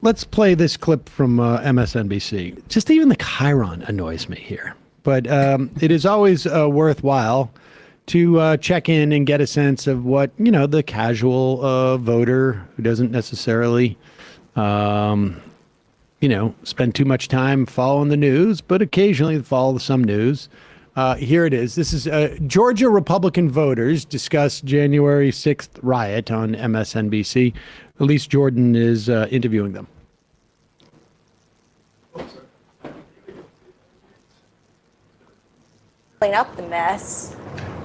Let's play this clip from MSNBC. Just even the chyron annoys me here. But it is always worthwhile to check in and get a sense of what, the casual voter who doesn't necessarily, spend too much time following the news, but occasionally follow some news. Here it is. This is Georgia Republican voters discuss January 6th riot on MSNBC. Elise Jordan is interviewing them. Clean up the mess.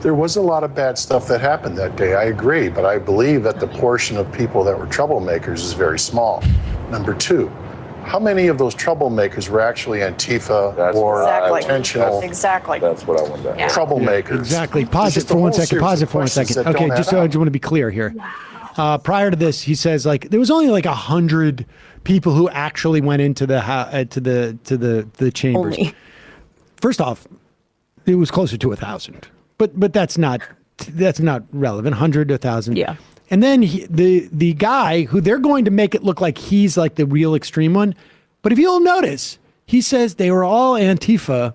There was a lot of bad stuff that happened that day. I agree, but I believe that the portion of people that were troublemakers is very small. Number two, how many of those troublemakers were actually Antifa or intentional? Exactly. That's what I wanted to ask. Troublemakers. Exactly. Pause it for 1 second. Pause it for 1 second. Okay, just so I just want to be clear here. Prior to this, he says there was only 100 people who actually went into the the chambers. Only. First off, it was closer to 1,000, but that's not relevant. 100 to 1,000. Yeah. And then the guy who they're going to make it look like he's like the real extreme one, but if you'll notice, he says they were all Antifa,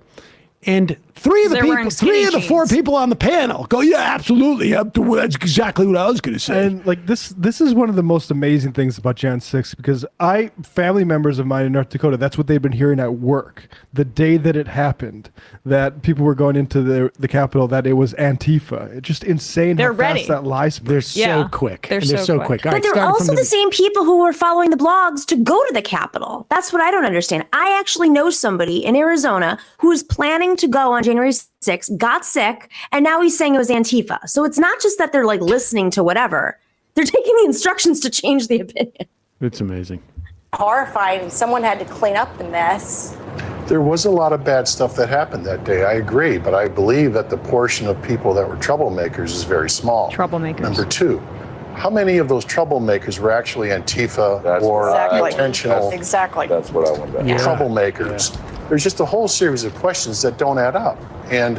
and three of the four people on the panel go, yeah, absolutely, that's exactly what I was going to say. And this is one of the most amazing things about Jan 6, because family members of mine in North Dakota, that's what they've been hearing at work the day that it happened, that people were going into the Capitol, that it was Antifa. It's just insane. They're how ready. Fast that lie spread. They're so quick. They're so quick. All But right, they're starting also from the same people who were following the blogs to go to the Capitol. That's what I don't understand. I actually know somebody in Arizona who is planning to go on January 6th, got sick, and now he's saying it was Antifa. So it's not just that they're listening to whatever. They're taking the instructions to change the opinion. It's amazing. Horrified. Someone had to clean up the mess. There was a lot of bad stuff that happened that day. I agree, but I believe that the portion of people that were troublemakers is very small. Troublemakers. Number two, how many of those troublemakers were actually Antifa or intentional? Exactly. That's what I wanted to ask. Troublemakers. There's just a whole series of questions that don't add up. And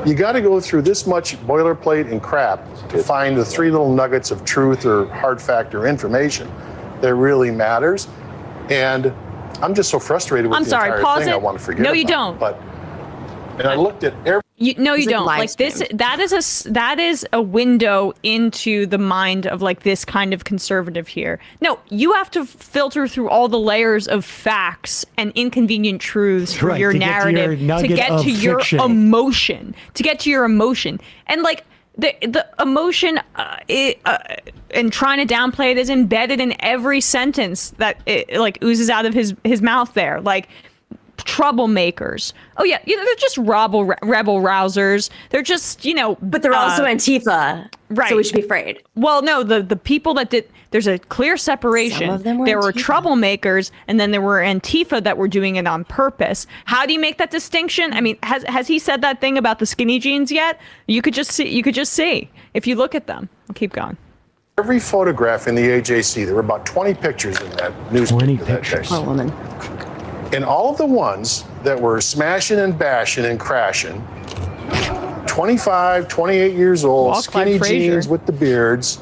you got to go through this much boilerplate and crap to find the three little nuggets of truth or hard fact or information that really matters. And I'm just so frustrated with the entire thing. I want to forget. No, you about don't. And I looked at every. No, you don't. That is a window into the mind of this kind of conservative here. No, you have to filter through all the layers of facts and inconvenient truths for your narrative to get to your emotion. And the emotion and trying to downplay it is embedded in every sentence that it oozes out of his mouth there. Troublemakers. Oh yeah, they're just rebel rousers. They're just But they're also Antifa, right? So we should be afraid. Well, no, the people that did. There's a clear separation. Some of them were there were Antifa. Troublemakers, and then there were Antifa that were doing it on purpose. How do you make that distinction? I mean, has he said that thing about the skinny jeans yet? You could just see if you look at them. I'll keep going. Every photograph in the AJC, there were about 20 pictures in that newspaper. 20 pictures. Oh, woman. And all of the ones that were smashing and bashing and crashing, 25, 28 years old, Walk like skinny Frazier. jeans with the beards.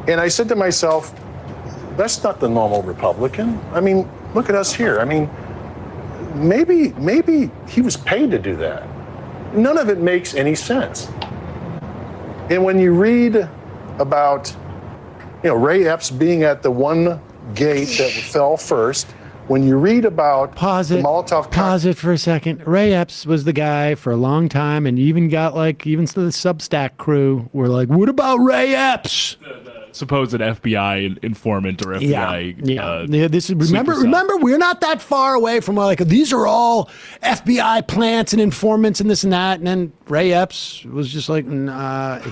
And I said to myself, that's not the normal Republican. I mean, look at us here. I mean, maybe he was paid to do that. None of it makes any sense. And when you read about, Ray Epps being at the one gate that fell first, when you read about Pause the it. Molotov Pause it for a second. Ray Epps was the guy for a long time, and even got even the Substack crew were like, "What about Ray Epps?" The supposed FBI informant or FBI. Yeah. This is remember, we're not that far away from these are all FBI plants and informants and this and that. And then Ray Epps was just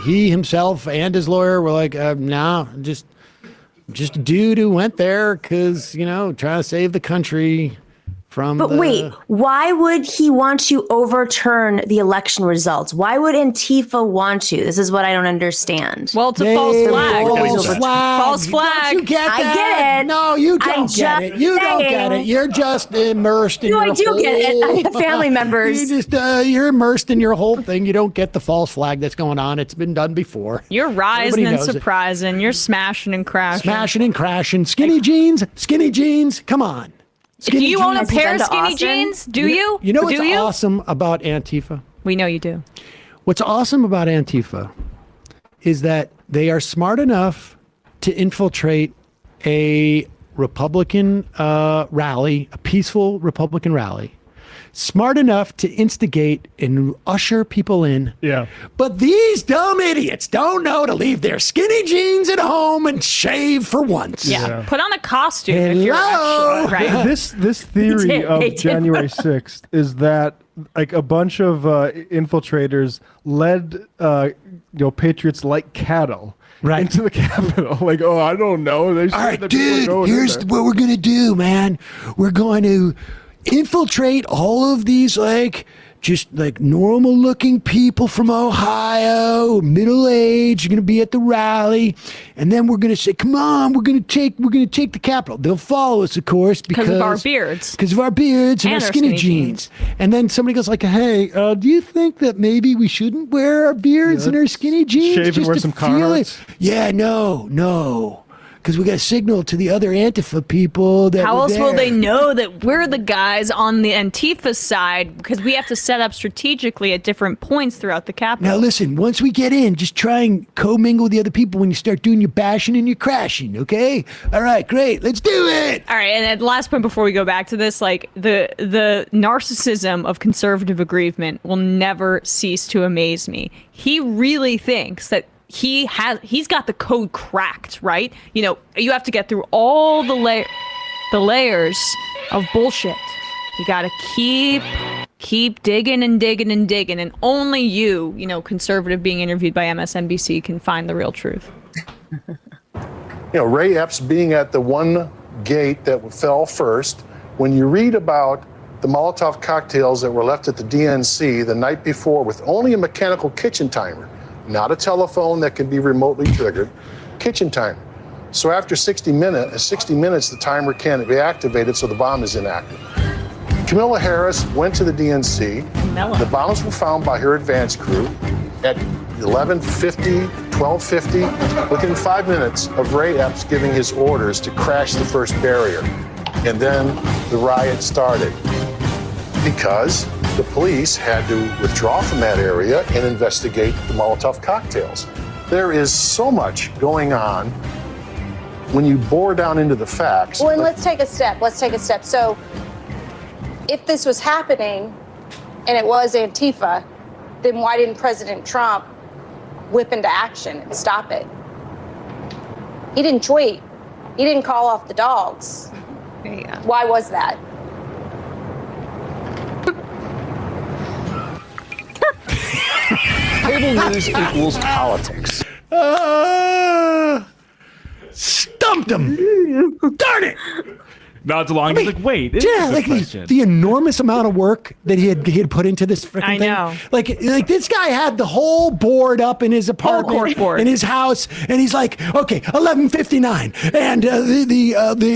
he himself and his lawyer were no, just a dude who went there because, trying to save the country from But wait, why would he want to overturn the election results? Why would Antifa want to? This is what I don't understand. Well, it's a false flag. False flag. Don't you get I that? get it. No, you don't I'm get it. just You don't get saying. it. You're just immersed in No, your I do get it. I have family members. You're immersed in your whole thing. You don't get the false flag that's going on. It's been done before. You're rising Everybody and knows it. surprising. You're smashing and crashing. Smashing and crashing. Skinny jeans. Skinny jeans. Come on. Do you own a Has he pair been of to skinny Austin? jeans? Do you? You know what's Do you? awesome about Antifa? We know you do. What's awesome about Antifa is that they are smart enough to infiltrate a Republican rally, a peaceful Republican rally, smart enough to instigate and usher people in. Yeah. But these dumb idiots don't know to leave their skinny jeans at home and shave for once. Yeah. Put on a costume if you're Hello? actually right. This theory did, of they did. January 6th is that like a bunch of infiltrators led patriots like cattle Right. into the Capitol. Like, oh, I don't know. They All said right, that people were dude, going in here's there. what we're going to do, man. We're going to infiltrate all of these, just normal looking people from Ohio, middle age. You're going to be at the rally. And then we're going to say, come on, we're going to take the Capitol. They'll follow us, of course, because of our beards. Because of our beards and our skinny jeans. And then somebody goes like, hey, do you think that maybe we shouldn't wear our beards and our skinny jeans? shave and just wear to some feel it? Carhartts? Yeah, no. Because we got to signal to the other Antifa people that How we're else will there. they know that we're the guys on the Antifa side? Because we have to set up strategically at different points throughout the Capitol. Now listen, once we get in, just try and commingle with the other people when you start doing your bashing and your crashing, okay? All right, great. Let's do it. All right, and at the last point before we go back to this, the narcissism of conservative aggrievement will never cease to amaze me. He really thinks that he's got the code cracked, right? You have to get through all the layers of bullshit. You got to keep digging and digging and digging, and only you, conservative being interviewed by MSNBC, can find the real truth. Ray Epps being at the one gate that fell first. When you read about the Molotov cocktails that were left at the DNC the night before with only a mechanical kitchen timer, not a telephone that can be remotely triggered, kitchen timer. So after 60 minutes, the timer can't be activated, so the bomb is inactive. Kamala Harris went to the DNC. Camilla. The bombs were found by her advance crew at 11:50, 12:50, within 5 minutes of Ray Epps giving his orders to crash the first barrier. And then the riot started because the police had to withdraw from that area and investigate the Molotov cocktails. There is so much going on when you bore down into the facts. Well, and let's take a step. So if this was happening and it was Antifa, then why didn't President Trump whip into action and stop it? He didn't tweet. He didn't call off the dogs. Yeah. Why was that? Cable news equals politics. Stumped him. Darn it. Not too long. He's like, wait. This Yeah, is a like question. the enormous amount of work that he had put into this freaking I thing. know. Like this guy had the whole board up in his apartment, corkboard. in his house, and he's like, okay, 11:59, and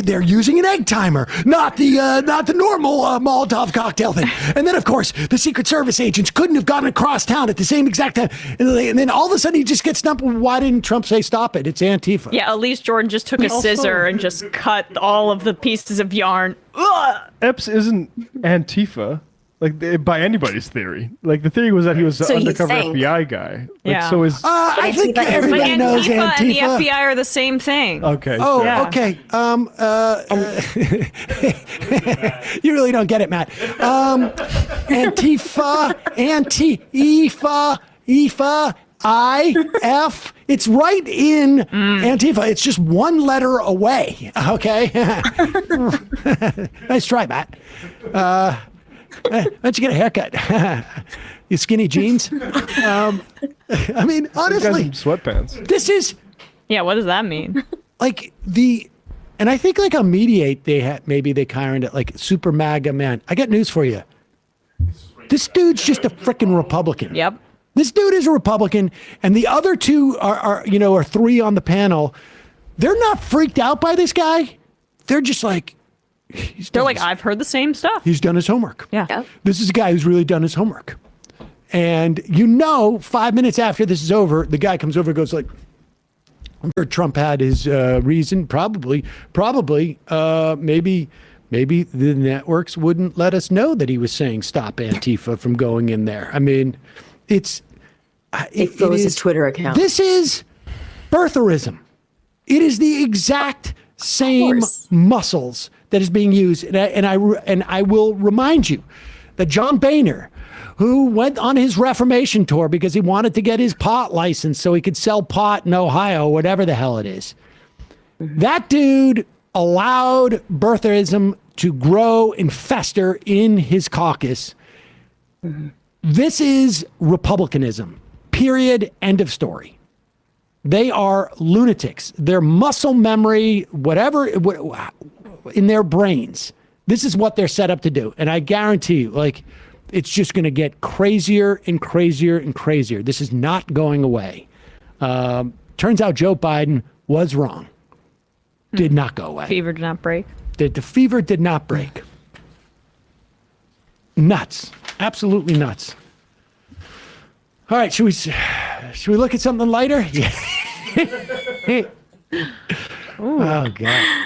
they're using an egg timer, not the normal Molotov cocktail thing. And then of course the Secret Service agents couldn't have gotten across town at the same exact time. And then all of a sudden he just gets stumped. Why didn't Trump say stop it? It's Antifa. Yeah, Elise Jordan just took a scissor and just cut all of the pieces of yarn. Ugh! Epps isn't Antifa, by anybody's theory. Like the theory was that he was an So you undercover think. FBI guy. Like, Yeah. So is I think Antifa is- But everybody knows Antifa and the Antifa. FBI are the same thing. okay. Oh, sure. Yeah. okay. You really don't get it, Matt. Antifa, IF. It's right in Antifa. It's just one letter away. Okay. Nice try, Matt. Why don't you get a haircut? You skinny jeans. I mean, He's got honestly, some sweatpants. this is Yeah, what does that mean? like the And I think like on Mediate, maybe they kind of like super MAGA man. I got news for you. This dude's just a freaking Republican. Yep. This dude is a Republican, and the other two are three on the panel. They're not freaked out by this guy. They're just like, They're like, I've heard the same stuff. he's done his homework. Yeah. Yep. This is a guy who's really done his homework. And 5 minutes after this is over, the guy comes over and goes like, I'm sure Trump had his reason, probably, maybe the networks wouldn't let us know that he was saying stop Antifa from going in there. I mean, it froze his Twitter account. This is birtherism. It is the exact same muscles that is being used. And I will remind you that John Boehner, who went on his Reformation tour because he wanted to get his pot license so he could sell pot in Ohio, whatever the hell it is. That dude allowed birtherism to grow and fester in his caucus. This is republicanism, period, end of story. They are lunatics. Their muscle memory, whatever, in their brains, this is what they're set up to do. And I guarantee you, like, it's just going to get crazier and crazier and crazier. This is not going away. Turns out Joe Biden was wrong. Did not go away. Fever did not break. The fever did not break. Nuts. Absolutely nuts. All right, should we look at something lighter? Yeah. Oh, God.